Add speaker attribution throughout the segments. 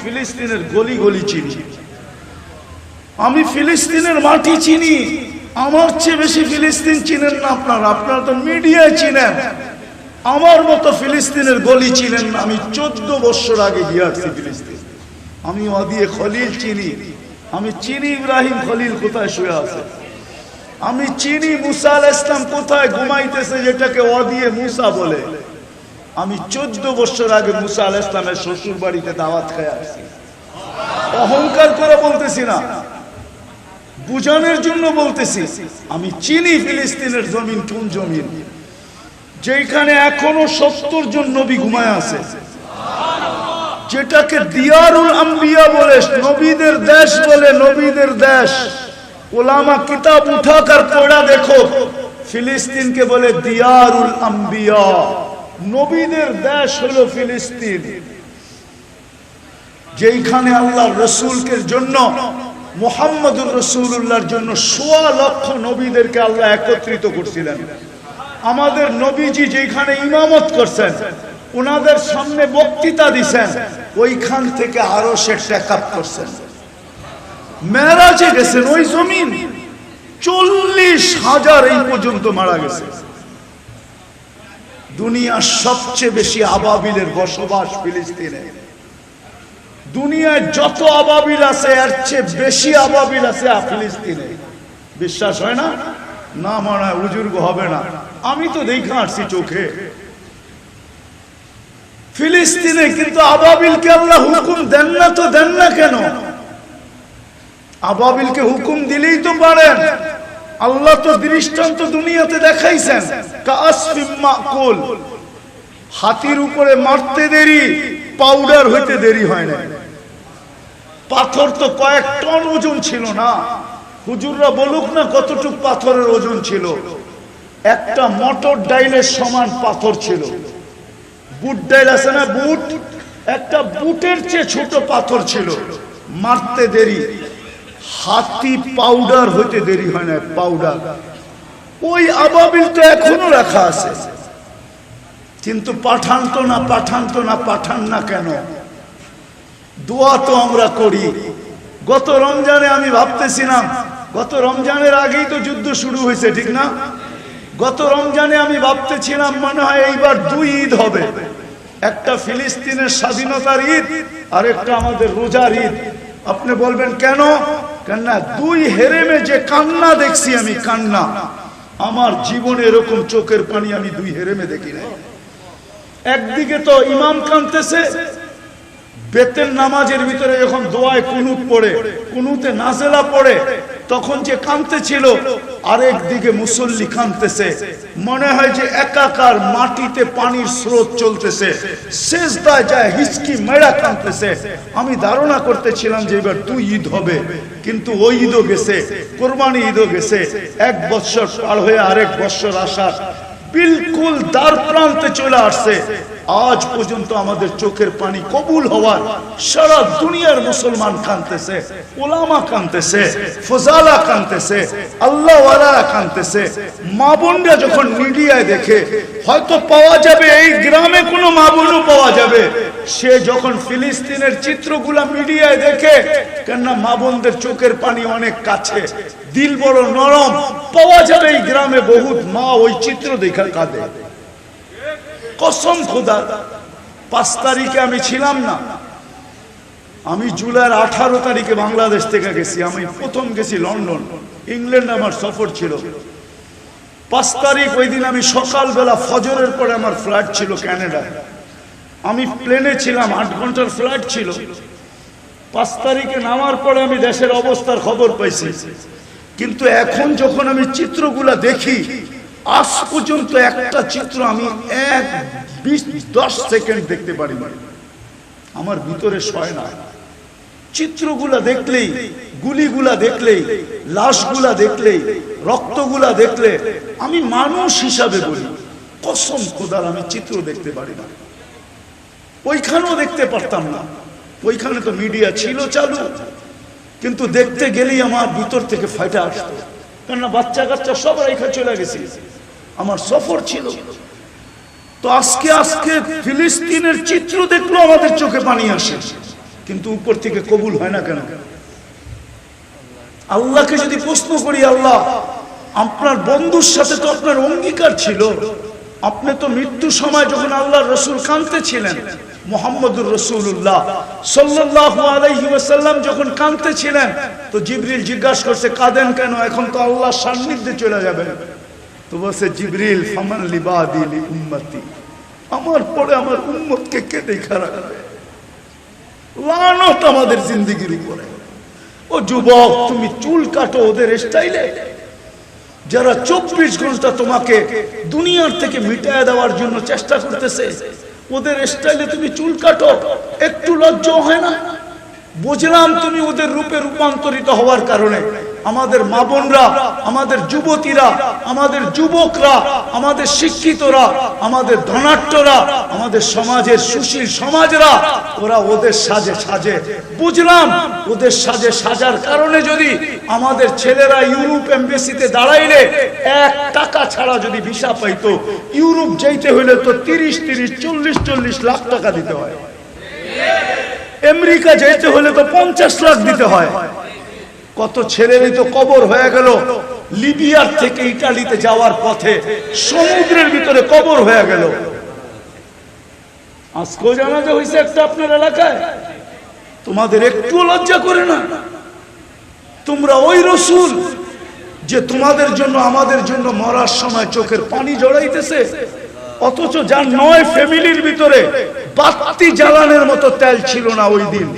Speaker 1: ফিলিস্তিনের গলি গলি চিনি, আমি ফিলিস্তিনের মাটি চিনি। আমার চেয়ে বেশি ফিলিস্তিন চিনেন না আপনারা, আপনারা তো মিডিয়ায় চিনেন। আমার মতো ফিলিস্তিনের গলি চিনেন না। আমি 14 বছর আগে গিয়ে আসছি ফিলিস্তিন। আমি ওয়াদিয়ে খলিল চিনি, আমি চিনি ইব্রাহিম খলিল কোথায় শুয়ে আছে, আমি চিনি মুসা আলাইহিস সালাম কোথায় ঘুমাইতেছে, যেটাকে ওয়াদিয়ে মুসা বলে। আমি 14 বছর আগে মুসা আলাইহিস সালামের শ্বশুর বাড়িতে দাওয়াত খেয়ে আসছি। অহংকার করে বলতেছি না, বুঝানোর জন্য বলতেছি। আমি চিনি ফিলিস্তিনের জমিন কোন জমিন, যেখানে এখনো 70 জন নবী ঘুমায় আছে, যেটাকে দিয়ারুল আম্বিয়া বলে, নবীদের দেশ বলে, নবীদের দেশ। ওলামা কিতাব উঠাকার পড়া দেখো, ফিলিস্তিনকে বলে দিয়ারুল আম্বিয়া, নবীদের দেশ হলো ফিলিস্তিন। যেখানে আল্লাহ রসুলকে জন্য, মুহাম্মদুর রাসূলুল্লাহর জন্য 1.25 লক্ষ নবীদেরকে আল্লাহ একত্রিত করছিলেন। আমাদের নবীজি যেখানে ইমামত করছেন, ওনাদের সামনে বক্তৃতা দিছেন, ওইখান থেকে আরশে টেকআপ করছেন, মেরাজে গেছেন। ওই জমিন 40,000 এই পর্যন্ত মারা গেছে। দুনিয়ার সবচেয়ে বেশি আবাবিলের বসবাস ফিলিস্তিনে। দুনিয়ায় যত আবাবিল আছে এর চেয়ে বেশি আবাবিল আছে ফিলিস্তিনে। বিশ্বাস হয় না? না মনে হয় বুজুর্গ হবে না, আমি তো দেখে আসছি চোখে ফিলিস্তিনে। কিন্তু আবাবিলকে আল্লাহ হুকুম দেন না, তো দেন না কেন? আবাবিলকে হুকুম দিলেই তো পারেন। আল্লাহ তো দৃষ্টান্ত দুনিয়াতে দেখাইছেন, কাসফিম মাকুল, হাতির উপরে মারতে দেরি, পাউডার হইতে দেরি হয় না। পাথর তো কয়েক টন ওজন ছিল না, হুজুররা বলুক না কতটুক পাথরের ওজন ছিল। একটা মটর ডাইলের সমান পাথর ছিল। বুট ডাইল আছে না, বুট, একটা বুটের চেয়ে ছোট পাথর ছিল। মারতে দেরি, হাতি পাউডার হইতে দেরি হয় না, পাউডার। ওই আবাবিল তো এখনো রাখা আছে, কিন্তু পাঠান তো না, পাঠান তো না, পাঠান না কেন? দোয়া তো আমরা করি। গত রমজানে আমি ভাবতেছিলাম, গত রমজানের আগেই তো যুদ্ধ শুরু হয়েছে, ঠিক না? গত রমজানে আমি ভাবতেছিলাম মনে হয় এইবার 2 ঈদ হবে, একটা ফিলিস্তিনের স্বাধীনতার ঈদ আর একটা আমাদের রোজার ঈদ। আপনি বলবেন কেন? কেননা 2 হেরেমে যে কান্না দেখছি আমি, কান্না আমার জীবনে এরকম চোখের পানি আমি 2 হেরেমে দেখি নাই। একদিকে তো ইমাম কাঁদতেছে, বেতের নামাজের ভিতরে যখন দোয়ায় কুনুত পড়ে, কুনুতে নাজেলা পড়ে, তখন যে কাঁদতেছিল, আরেক দিকে মুসল্লি কাঁদতেছে। মনে হয় যে একাকার মাটিতে পানির স্রোত চলতেছে, সেজদায় যায় হিচকি মেরা কাঁদতেছে। আমি ধারণা করতেছিলাম যে এবার 2 ঈদ হবে, কিন্তু ওই ঈদও গেছে, কোরবানি ঈদও গেছে। 1 বছর পার হয়ে আরেক বছর আসার বিলকুল দ্বার প্রান্তে চলে আসছে। আজ পর্যন্ত আমাদের চোখের পানি কবুল হওয়ার সারা দুনিয়ার মুসলমান কাঁদতেছে, ওলামা কাঁদতেছে, ফজালা কাঁদতেছে, আল্লাহ ওয়ালারা কাঁদতেছে। মা বোনরা যখন মিডিয়ায় দেখে, হয়তো পাওয়া যাবে এই গ্রামে কোনো মা বোনও পাওয়া যাবে, সে যখন ফিলিস্তিনের চিত্রগুলা মিডিয়ায় দেখে, কেননা মা বোনদের চোখের পানি অনেক কাছে, দিল বড় নরম, পাওয়া যাবে এই গ্রামে বহুত মা ওই চিত্র দেখা কাঁদে। কসম খোদা, 5 তারিখে আমি ছিলাম না, আমি জুলাইয়ের 18 তারিখে বাংলাদেশ থেকে গেছি। আমি প্রথম গেছি লন্ডন, ইংল্যান্ড আমার সফর ছিল। 5 তারিখ ওই দিন আমি সকালবেলা ফজরের পরে আমার ফ্লাইট ছিল কানাডায়। আমি প্লেনে ছিলাম, 8 ঘন্টার ফ্লাইট ছিল। 5 তারিখে নামার পরে আমি দেশের অবস্থার খবর পাইছি। কিন্তু এখন যখন আমি চিত্রগুলা দেখি, আজ পর্যন্ত একটা চিত্র আমি 10 সেকেন্ড দেখতে পারি না, আমার ভিতরে সয় না। চিত্রগুলা দেখলেই, গুলিগুলা দেখলেই, লাশগুলা দেখলেই, রক্তগুলা দেখলে আমি মানুষ হিসাবে বলি, কসম খোদার আমি চিত্র দেখতে পারি না। ওইখানেও দেখতে পারতাম না, ওইখানে তো মিডিয়া ছিল চালু, কিন্তু দেখতে গেলেই আমার ভিতর থেকে ফাইটা আসতো। কেননা বাচ্চা কাচ্চা সব রেখা চলে গেছে, আমার সফর ছিল। তো আজকে ফিলিস্তিনের চিত্র দেখলো আমাদের চোখে পানি আসে। কিন্তু উপর থেকে কবুল হয় না কেন? আল্লাহকে যদি প্রশ্ন করি, আল্লাহ আপনার বন্ধুর সাথে তো আপনার অঙ্গীকার ছিল, আপনি তো মৃত্যুর সময় যখন আল্লাহর রাসূল কাঁদতেছিলেন, মুহাম্মদুর রাসূলুল্লাহ সাল্লাল্লাহু আলাইহি ওয়াসাল্লাম যখন কাঁদতেছিলেন, তো জিবরিল জিজ্ঞাসা করছে কাঁদেন কেন? এখন তো আল্লাহর সান্নিধ্যে চলে যাবেন। তো বলছে জিবরিল ফামান লিবাদি লি উম্মতি, আমার পরে আমার উম্মতকে কে দেখা রাখবে? লানত আমাদের জিন্দেগির উপরে। ও যুবক, তুমি চুল কাটো ওদের স্টাইলে, যারা 24 ঘন্টা তোমাকে দুনিয়ার থেকে মিটায় দেওয়ার জন্য চেষ্টা করতেছে, ওদের স্টাইলে তুমি চুল কাটো, একটু লজ্জা হয় না? বুঝলাম তুমি ওদের রূপে রূপান্তরিত হওয়ার কারণে আমাদের মা বোনরা, আমাদের যুবতীরা, আমাদের যুবকরা, আমাদের শিক্ষিতরা, আমাদের ধনাঢ্যরা, আমাদের সমাজের সুশীল সমাজরা, ওরা ওদের সাজে সাজে। বুঝলাম ওদের সাজে সাজার কারণে যদি আমাদের ছেলেরা ইউরোপ এমবেসিতে দাঁড়াইলে 1 টাকা ছাড়া যদি ভিসা পাইতো, ইউরোপ যাইতে হলে তো 30-40 লাখ টাকা দিতে হয়, আমেরিকা যেতে হলে তো 50 লাখ দিতে হয়। কত ছেলেরই তো কবর হয়ে গেল, লিবিয়ার থেকে ইটালিতে যাওয়ার পথে সমুদ্রের ভিতরে কবর হয়ে গেল। আজকেও জানাজা হয়েছে একটা আপনার এলাকায়, তোমাদের একটু লজ্জা করে না? তোমরা ওই রাসূল যে তোমাদের জন্য আমাদের জন্য মরার সময় চোখের পানি জড়াইতেছে, অথচ যার 9 ফ্যামিলির ভিতরে বাতি জ্বালানোর মতো তেল ছিল না ওই দিন।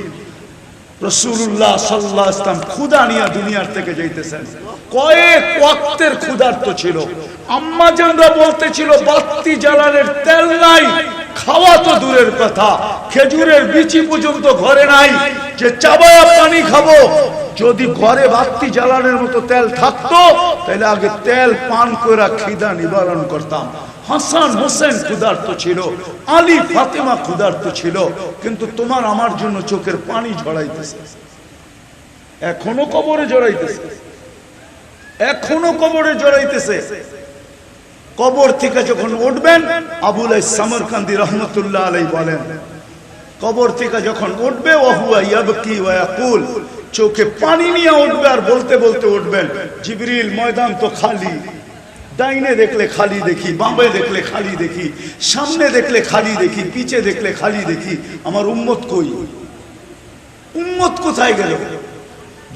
Speaker 1: রাসূলুল্লাহ সাল্লাল্লাহু আলাইহি ওয়াসাল্লাম ক্ষুধা নিয়ে দুনিয়ার থেকে যাইতেছেন, কয়েক ওয়াক্তের ক্ষুধার্ত ছিল। আম্মা জানরা বলতেছিল বাতি জ্বালানোর তেল নাই, খাওয়া তো দূরের কথা, খেজুরের বিচি পর্যন্ত ঘরে নাই যে চাবায়া পানি খাবো। যদি ঘরে বাতি জ্বালানোর মতো তেল থাকতো তাহলে আগে তেল পান করে খিদা নিবারণ করতাম। হাসান হোসেন ক্ষুধার্ত ছিল, আলী ফাতেমা ক্ষুধার্ত ছিল, কিন্তু তোমার আমার জন্য চোখের পানি ঝরাইতেছে, এখনো কবরে জড়াইতেছে, এখনো কবরে জড়াইতেছে। কবর থেকে যখন উঠবেন, আবুল সামরকান্দি রহমতুল্লাহ আলাইহি বলেন, কবর থেকে যখন উঠবে ওহুয়া ইয়াবকি ওয়া ইয়াকুল, চোখে পানি নিয়ে উঠবে আর বলতে বলতে উঠবেন, জিবরিল ময়দান তো খালি, ডাইনে দেখলে খালি দেখি, বামে দেখলে খালি দেখি, সামনে দেখলে খালি দেখি, পিছে দেখলে খালি দেখি, আমার উম্মত কই? উম্মত কোথায় গেল?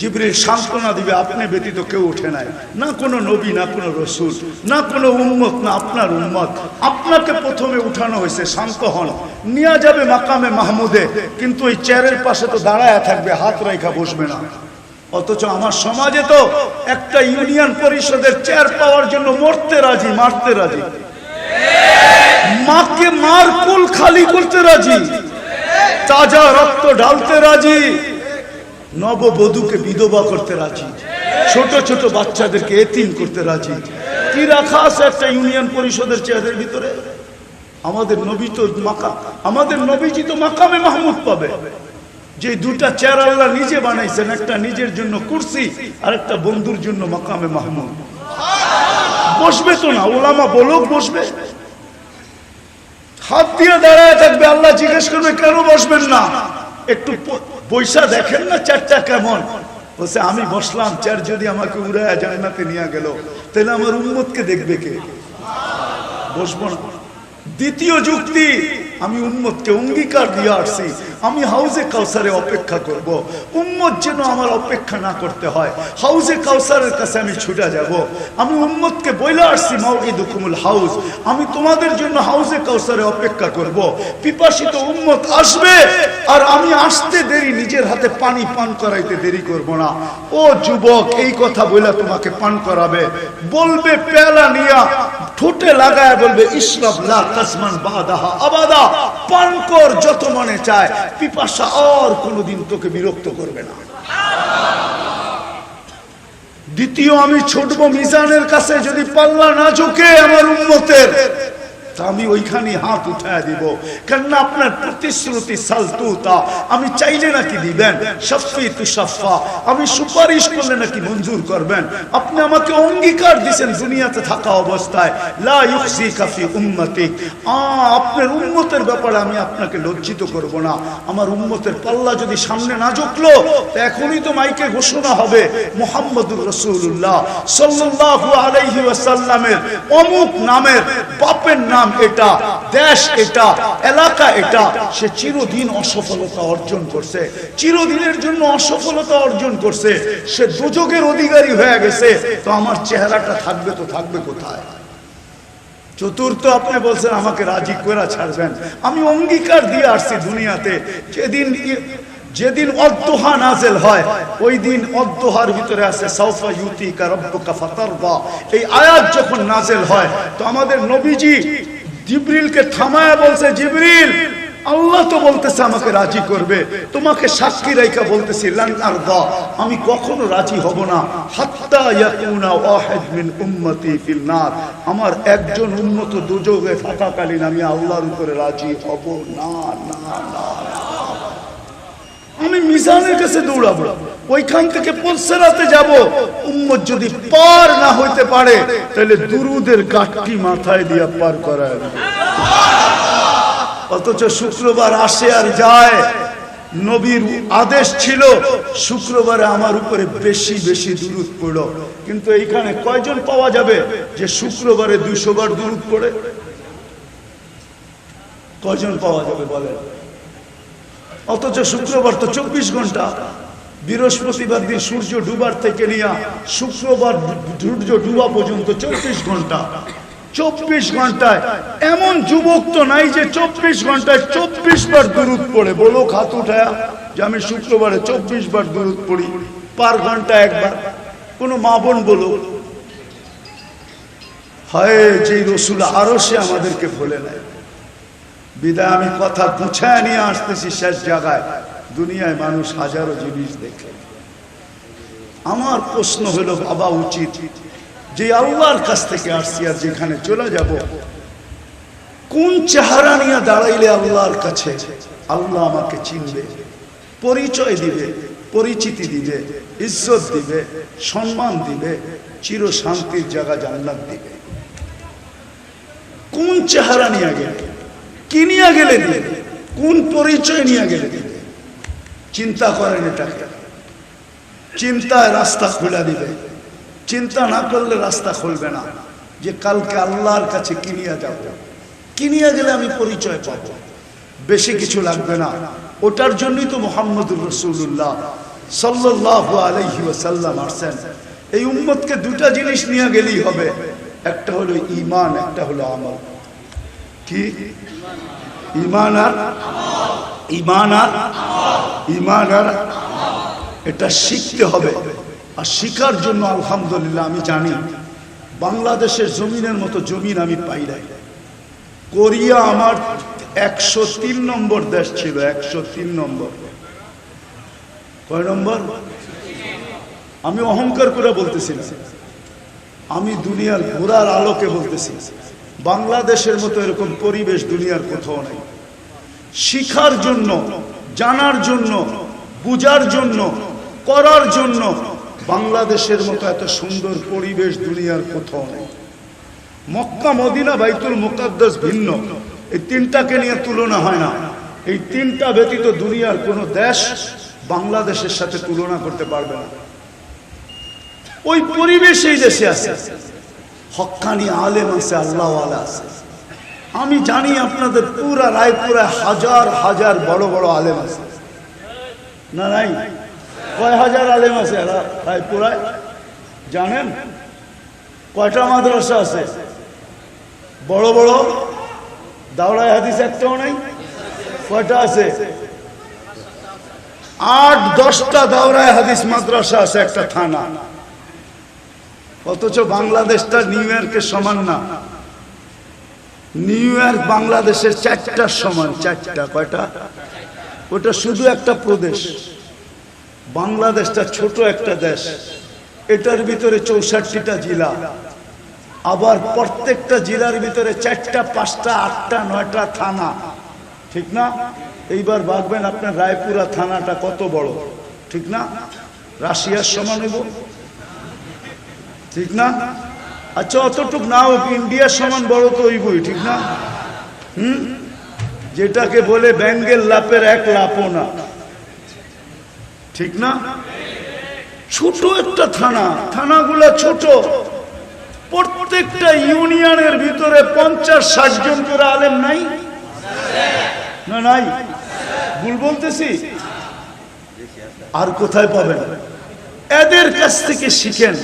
Speaker 1: জিবরিল সান্ত্বনা দিবে, আপনি ব্যতীত কেউ ওঠে নাই, না কোনো নবী, না কোনো রাসূল, না কোনো উম্মত, না আপনার উম্মত। আপনাকে প্রথমে উঠানো হয়েছে, শান্ত হন, নিয়ে যাবে মাকামে মাহমুদে, কিন্তু ওই চেয়ারের পাশে তো দাঁড়ায় থাকবে, হাত রেখা বসবে না। অথচ আমার সমাজে তো একটা ইউনিয়ন পরিষদের চেয়ার পাওয়ার জন্য মরতে রাজি, মারতে রাজি, মাকে মার কুল খালি করতে রাজি, তাজা রক্ত ঢালতে রাজি, নববধূকে বিধবা করতে রাজি, ছোট ছোট বাচ্চাদেরকে এতিম করতে রাজি। কি রাখা আছে একটা ইউনিয়ন পরিষদের চেয়ারের ভিতরে? আমাদের নবী তো আমাদের নবীজি তো মাকামে মাহমুদ পাবে। যে দুটা চেয়ার আল্লাহ নিজে বানাইছেন, একটা নিজের জন্য কুরসি আর একটা বন্ধুর জন্য মাকামে মাহমুদ। বসবে তো না, ওলামা বলুক বসবে, হাত দিয়ে দাঁড়ায় থাকবে, আল্লাহ জিজ্ঞেস করবে কেন বসবেন না? একটু পয়সা দেখেন না চেয়ারটা কেমন? বলছে আমি বসলাম, চেয়ার যদি আমাকে উড়ায় জান্নাতে নিয়ে গেল তাহলে আমার উম্মতকে দেখবে কে? বসবো না। দ্বিতীয় যুক্তি, আমি উম্মতকে অঙ্গীকার দিয়ে আসছি, আমি হাউজে কাউসারে অপেক্ষা করব, উম্মত যেন আমার অপেক্ষা না করতে হয়, হাউজে কাউসারের কাছে আমি ছুটে যাব। আমি উম্মতকে বইলা আসছি মাউইদুকুমুল হাউজ, আমি তোমাদের জন্য হাউজে কাউসারে অপেক্ষা করব। পিপাসিত উম্মত আসবে আর আমি আসতে দেরি, নিজের হাতে পানি পান করাইতে দেরি করব না। ও যুবক, এই কথা বইলা তোমাকে পান করাবে, বলবে পেয়ালা নিয়া ঠোঁটে লাগায় বলবে ইশরাব লা তাসমান বাদাহা আবাদা, পান কর যত মনে চায়, পিপাসা আর কোনোদিন তোকে বিরক্ত করবে না। দ্বিতীয়, আমি ছুটবো মিজানের কাছে, যদি পাল্লা না ঝুঁকে আমার উম্মতের, তো আমি ওইখানে হাত উঠায় দিব, কেননা আপনার প্রতিশ্রুতি সালতুতা, আমি চাইলে নাকি দিবেন, শাফি তুশাফা, আমি সুপারিশ করলে নাকি মঞ্জুর করবেন। আপনি আমাকে অঙ্গীকার দিয়েছেন দুনিয়াতে থাকা অবস্থায়, লা ইউখজিকা ফি উম্মতিক, আপনার উম্মতের ব্যাপারে আমি আপনাকে লজ্জিত করব না। আমার উম্মতের পাল্লা যদি সামনে না ঝুঁকলো, তো এখনই তো মাইকে ঘোষণা হবে মুহাম্মদুর রাসূলুল্লাহ সাল্লাল্লাহু আলাইহি ওয়াসাল্লামের অমুক নামের বাপের নাম এটা, দেশ এটা, এলাকা এটা, সে চিরদিন অসফলতা অর্জন করছে, চিরদিনের জন্য অসফলতা অর্জন করছে, সে দোজখের অধিকারী হয়ে গেছে। তো আমার চেহারাটা থাকবে তো থাকবে কোথায়? চতুর্থ, আপনি বলছেন আমাকে রাজি করে ছাড়বেন, আমি অঙ্গীকার দিয়ে আসছি দুনিয়াতে, যেদিন অদ্দোহা নাজেল হয় ওই দিন অদ্দোহার ভিতরে আছে সাউফা ইউতিকা রাব্বুকা ফাতারদা, এই আয়াত যখন নাজেল হয় তো আমাদের নবীজি জিবরিলকে থামায়া বলছে, জিবরিল, আল্লাহ তো বলতেছে আমাকে রাজি করবে, তোমাকে সাক্ষী রাইখা বলতেছি লান আরদা, আমি কখনো রাজি হব না হাত্তা ইয়াকুনা ওয়াহিদ মিন উম্মতি ফিল নার, আমার একজন উম্মত দোজখে থাকাকালীন আমি আল্লাহর উপরে রাজি হব না, না, না। আমি মিজানের কাছে দৌড়াবো, ওইখান থেকে পলসেরাতে যাব, উম্মত যদি পার না হইতে পারে তাহলে দুরুদের গাঠটি মাথায় দিয়া পার করায়। অথচ শুক্রবার আসে আর যায়, নবীর আদেশ ছিল শুক্রবারে আমার উপরে বেশি বেশি দুরুদ পড়ো, কিন্তু এইখানে কয়জন পাওয়া যাবে যে শুক্রবারে 200 বার দুরুদ পড়ে? কয়জন পাওয়া যাবে বলেন? অথচ শুক্রবার তো 24 ঘন্টা, বৃহস্পতিবার দিন সূর্য ডুবার থেকে নিয়ে শুক্রবার সূর্য ডুবা পর্যন্ত 24 ঘন্টা। 24 ঘন্টায় এমন যুবক তো নাই যে 24 ঘন্টায় 24 বার দুরুদ পড়ে। বলো হাত উঠায়া যে আমি শুক্রবারে 24 বার দুরুদ পড়ি, পার ঘন্টা একবার। কোন মা বোন বলো, হায় যে রসুল আরো সে আমাদেরকে ভুলে নেয়। বিদায় আমি কথা গুছায় নিয়ে আসতেছি শেষ জায়গায়। দুনিয়ায় মানুষ হাজারো জিনিস দেখে। আমার প্রশ্ন হলো, বাবা উচিত যে আল্লাহর কাছ থেকে আসছি আর যেখানে চলে যাব, কোন চেহারা নিয়ে দাঁড়াইলে আল্লাহর কাছে আল্লাহ আমাকে চিনবে, পরিচয় দিবে, পরিচিতি দিবে, ইজ্জত দিবে, সম্মান দিবে, চির শান্তির জায়গা জান্নাত দিবে? কোন চেহারা নিয়ে গেলে, কি নিয়ে গেলে দিবে, কোন পরিচয় নিয়ে গেলে দিবে? চিন্তা করেন এটাকে। চিন্তায় রাস্তা খুলে দিবে, চিন্তা না করলে রাস্তা খুলবে না। যে কালকে আল্লাহর কাছে কি নিয়ে যাব, কি নিয়ে গেলে আমি পরিচয় পাব। বেশি কিছু লাগবে না, ওটার জন্যই তো মুহাম্মদুর রাসূলুল্লাহ সাল্লাল্লাহু আলাইহি ওয়াসাল্লাম আসেন। এই উম্মতকে দুটা জিনিস নিয়ে গেলেই হবে, একটা হলো ঈমান, একটা হলো আমল। কি? ঈমান আর ঈমান আর ঈমান আর এটা শিখতে হবে। আর শিখার জন্য আলহামদুলিল্লাহ আমি জানি বাংলাদেশের জমিনের মতো জমিন আমি পাই নাই। কোরিয়া আমার 103 নম্বর দেশ ছিল, 103 নম্বর। কয় নম্বর? আমি অহংকার করে বলতেছি না, আমি দুনিয়ার ঘোরার আলোকে বলতেছি। বাংলাদেশের মতো এরকম পরিবেশ দুনিয়ার কোথাও নাই। শিখার জন্য, জানার জন্য, বুঝার জন্য, করার জন্য বাংলাদেশের মতো এত সুন্দর পরিবেশ দুনিয়ার কোথাও নেই। মক্কা, মদিনা, বাইতুল মুকাদ্দাস ভিন্ন, এই তিনটাকে নিয়ে তুলনা হয় না। এই তিনটা ব্যতীত দুনিয়ার কোনো দেশ বাংলাদেশের সাথে তুলনা করতে পারবে না। ওই পরিবেশ এই দেশে আছে, হক্কানি আলেম আছে, আল্লাহওয়ালা আছে। আমি জানি আপনাদের পুরা রায়পুরা হাজার হাজার বড় বড় আলেম আছে না? নাই? কয় হাজার আলেম আছে রায়পুরায় জানেন? কয়টা মাদ্রাসা আছে বড় বড়? দাওরায়ে হাদিস একটাও নাই। কয়টা আছে? 8-10টা দাওরায়ে হাদিস মাদ্রাসা আছে একটা থানা। অথচ বাংলাদেশটা নিউ ইয়র্কের সমান না। নিউ ইয়র্ক বাংলাদেশের 4টার সমান। 4টা। কয়টা? ওটা শুধু একটা প্রদেশ। বাংলাদেশটা ছোট একটা দেশ, এটার ভিতরে 64টা জেলা। আবার প্রত্যেকটা জেলার ভিতরে 4টা 5টা 8টা 9টা থানা, ঠিক না? এইবার ভাববেন আপনার রায়পুরা থানাটা কত বড়, ঠিক না? রাশিয়ার সমান হইব, ঠিক না? আচ্ছা অতটুক না হোক, ইন্ডিয়ার সমান বড় তো হইবই, ঠিক না? যেটাকে বলে ব্যাঙ্গের লাপের 1 লাপও না, ঠিক না? ছোট একটা থানা, থানাগুলা ছোট, প্রত্যেকটা ইউনিয়নের ভিতরে 50-60 জন করে আলেম নাই না? নাই? ভুল বলতেছি? আর কোথায় পাবেন? এদের কাছ থেকে শিখেন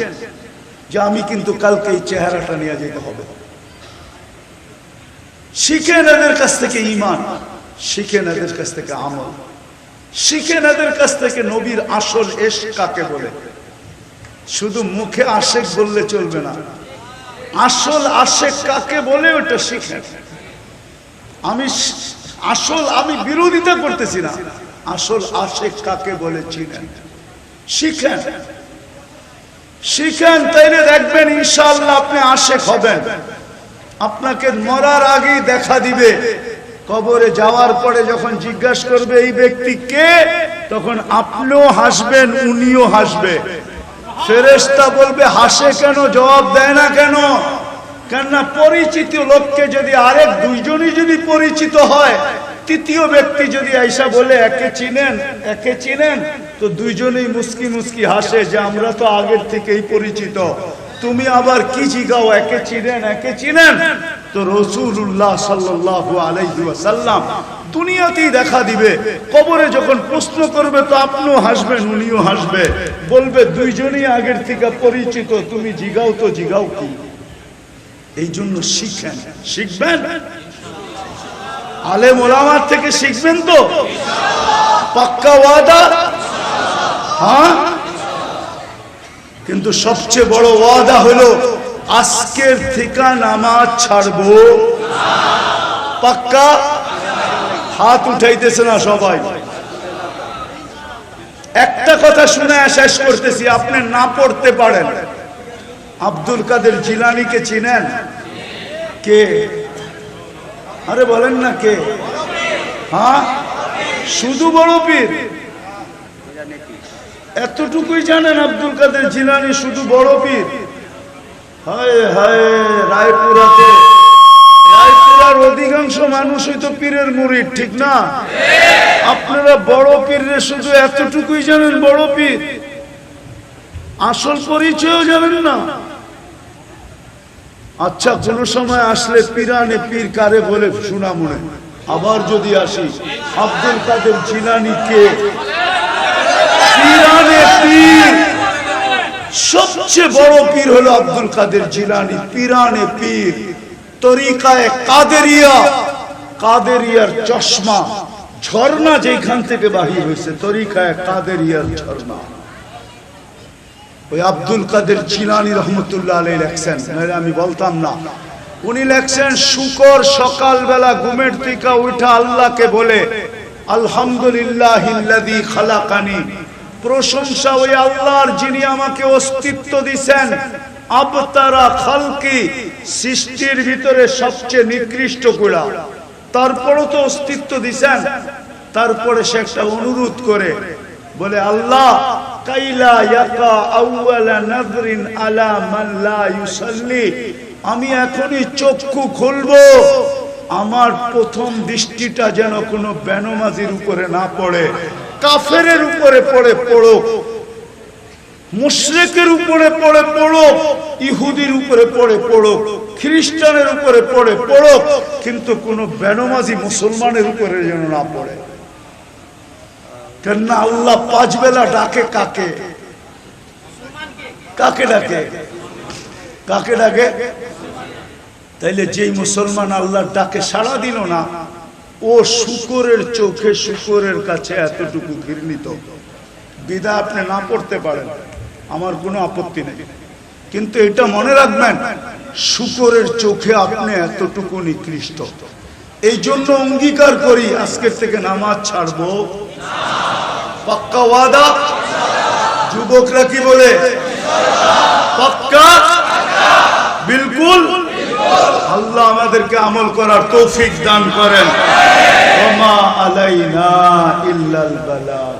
Speaker 1: যে আমি কিন্তু কালকে এই চেহারাটা নিয়ে যেতে হবে। শিখেন এদের কাছ থেকে ঈমান, শিখেন এদের কাছ থেকে আমল, শিখেন এদের কাছ থেকে নবীর আসল ইশক কাকে বলে। শুধু মুখে আশেক বললে চলবে না, আসল আশেক কাকে বলে ওটা শিখেন। আমি বিরোধিতা করতেছি না, আসল আশেক কাকে বলে চিনেন, শিখেন, শিখেন, তাইলে দেখবেন ইনশাআল্লাহ আপনি আশেক হবেন। আপনাকে মরার আগেই দেখা দিবে, কবরে যাওয়ার পরে যখন জিজ্ঞাসা করবে এই ব্যক্তি কে, তখন আপনিও হাসবেন, উনিও হাসবে। ফেরেশতা বলবে হাসে কেন, জবাব দেয় না কেন? কেননা পরিচিত লোককে যদি আরেক দুইজনই যদি পরিচিত হয়, তৃতীয় ব্যক্তি যদি আইসা বলে একে চিনেন, একে চিনেন, তো দুইজনেই মুস্কি মুস্কি হাসে যে আমরা তো আগের থেকেই পরিচিত। তুমি আবার কি জিগাও একে চিনেন, একে চিনেন? তো রাসূলুল্লাহ সাল্লাল্লাহু আলাইহি ওয়াসাল্লাম দুনিয়াতেই দেখা দিবে, কবরে যখন প্রশ্ন করবে তো আপনিও হাসবেন, উনিও হাসবে, বলবে দুইজনই আগের থেকে পরিচিত, তুমি জিগাও তো জিগাও কি? এই জন্য শিখেন, শিখবেন, আলেম ওলামার থেকে শিখবেন তো পাক্কা ওয়াদা? হ্যাঁ, কিন্তু সবচেয়ে বড় ওয়াদা হলো আজকের থেকে নামাজ ছাড়বো। পাক্কা? হাত উঠাইতেছে না সবাই। একটা কথা শুনে শেষ করতেছি, আপনি না পড়তে পারেন, আব্দুল কাদের জিলানীকে চিনেন? কে? আরে বলেন না কে? হ্যাঁ, শুধু বড় পীর? এতটুকুই জানেন আব্দুল কাদের জিলানী শুধু বড় পীর? হায় হায়, রায়পুরার অধিকাংশ মানুষই তো পীরের মুরিদ, ঠিক না? আপনারা বড় পীরে শুধু এতটুকুই জানেন, বড় পীর, আসল পরিচয়ও জানেন না। আচ্ছা, কোন সময় আসলে পিরানে পীর কারে বলে শোনা মনে। আবার যদি আসি, আব্দুল কাদের জিলানী কে? পিরানে পীর, সবচেয়ে বড় পীর হলো আব্দুল কাদের জিলানী, পিরানে পীর, তরিকায়ে কাদেরিয়া, কাদেরিয়ার চশমা, ঝর্ণা যেখান থেকে বাহির হয়েছে, তরিকায়ে কাদেরিয়ার ঝর্ণা। ওই আব্দুল কাদের জিলানী রহমতুল্লাহ আলাইহি লেখছেন, আমি বলতাম না, উনি লেখছেন শুকর সকালবেলা ঘুমের থেকে উঠা আল্লাহকে বলে আলহামদুলিল্লাহিল্লাযী খালাকানি, প্রশংসা ওই আল্লাহর যিনি আমাকে অস্তিত্ব দিয়েছেন, আবতারা খালকি, সৃষ্টির ভিতরে সবচেয়ে নিকৃষ্ট গুলা, তারপরও তো অস্তিত্ব দিয়েছেন। তারপরে সে একটা অনুরোধ করে বলে আল্লাহ কাইলা ইয়াকা আউয়ালা নাযরিন আলা মান লা ইউসাল্লি, আমি এখনই চক্ষু খুলবো, আমার প্রথম দৃষ্টিটা যেন কোনো বেনমাজির উপরে না পড়ে, কাফেরের উপরে পড়ে পড়ুক, মুশরিকের উপরে পড়ে পড়ুক, ইহুদির উপরে পড়ে পড়ুক, খ্রিস্টানের উপরে পড়ে পড়ুক, কিন্তু কোনো বেনমাজি মুসলমানের উপরে যেন না পড়ে। কেন আল্লাহ 5 বেলা ডাকে কাকে? কাকে ডাকে? কাকে ডাকে? তাইলে যেই মুসলমান আল্লাহর ডাকে সাড়া দিল না, ও শুকরের চোখে শুকরের কাছে এতটুকু ঘৃণিত। বিদায় আপনি না পড়তে পারেন, আমার কোনো আপত্তি নেই, কিন্তু এটা মনে রাখবেন শুকরের চোখে আপনি এতটুকু নিকৃষ্ট। এই জন্য অঙ্গীকার করি আজকের থেকে নামাজ ছাড়বো। পাক্কা ওয়াদা? যুবকরা কি বলে? পাক্কা? বিলকুল। আমাদেরকে আমল করার তৌফিক দান করেন। ওমা আলাইনা ইল্লাল বালাগ।